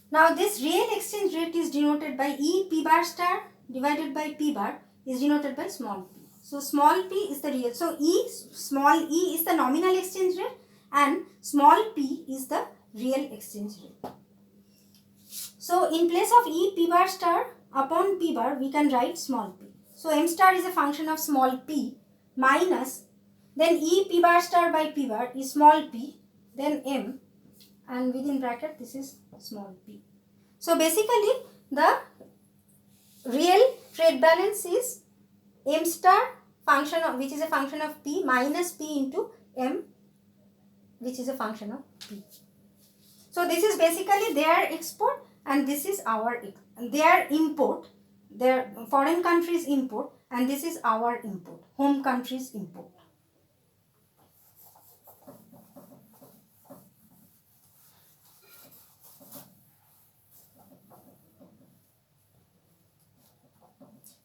Now this real exchange rate is denoted by E P bar star divided by P bar is denoted by small p. So small p is the real. So small e is the nominal exchange rate and small p is the real exchange rate. So in place of E P bar star upon P bar we can write small p. So M star is a function of small p minus then E P bar star by P bar is small p then M and within bracket this is small p. So basically the real trade balance is M star function of which is a function of P minus P into M which is a function of P. So this is basically their export and this is their import, their foreign countries import and this is our import, home countries import.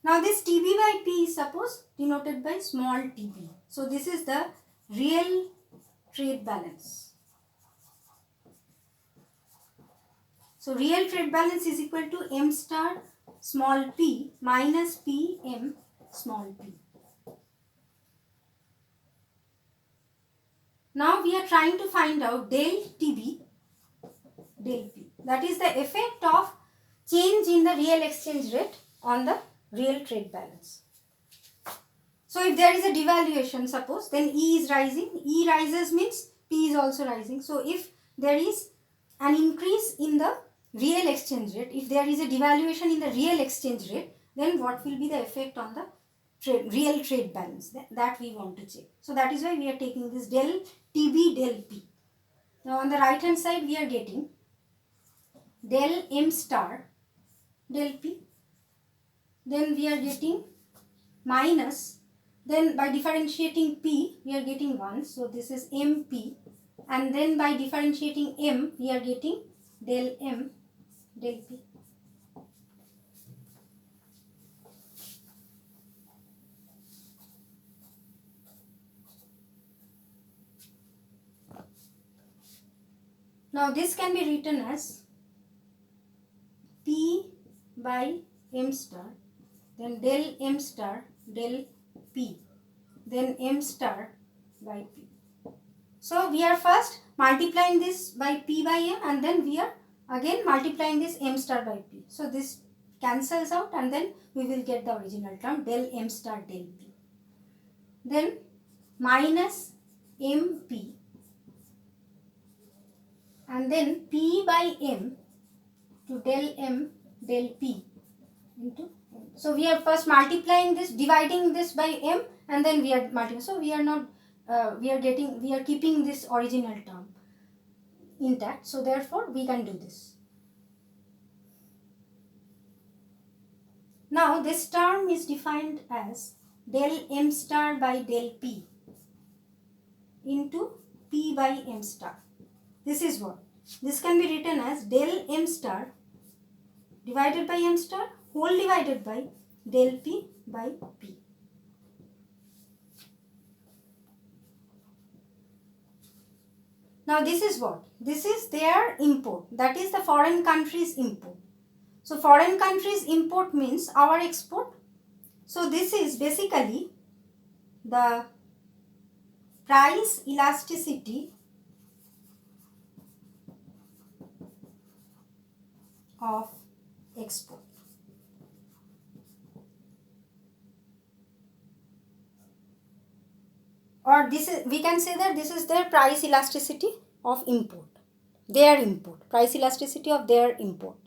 Now this TB by P is suppose denoted by small tb. So this is the real trade balance. So real trade balance is equal to M star small p minus P M small p. Now we are trying to find out del TB del P. That is the effect of change in the real exchange rate on the real trade balance. So if there is a devaluation suppose then E is rising. E rises means P is also rising. So if there is an increase in the real exchange rate, if there is a devaluation in the real exchange rate, then what will be the effect on the real trade balance? That we want to check. So that is why we are taking this del TB del P. Now on the right hand side we are getting del M star del P. Then we are getting minus, then by differentiating P we are getting 1. So this is MP and then by differentiating M we are getting del M del P. Now this can be written as P by M star then del M star del P then M star by P. So we are first multiplying this by P by M and then we are again multiplying this M star by P. So this cancels out and then we will get the original term del M star del P. Then minus MP and then P by M to del M del P into M. So we are first multiplying this, dividing this by M and then we are multiplying. So we are not, we are keeping this original term intact. So therefore we can do this. Now this term is defined as del M star by del P into P by M star. This is what? This can be written as del M star divided by M star whole divided by del P by P. Now this is what? This is their import. That is the foreign country's import. So foreign country's import means our export. So this is basically the price elasticity of export. Or this is, we can say that this is their price elasticity of import. Their import. Price elasticity of their import.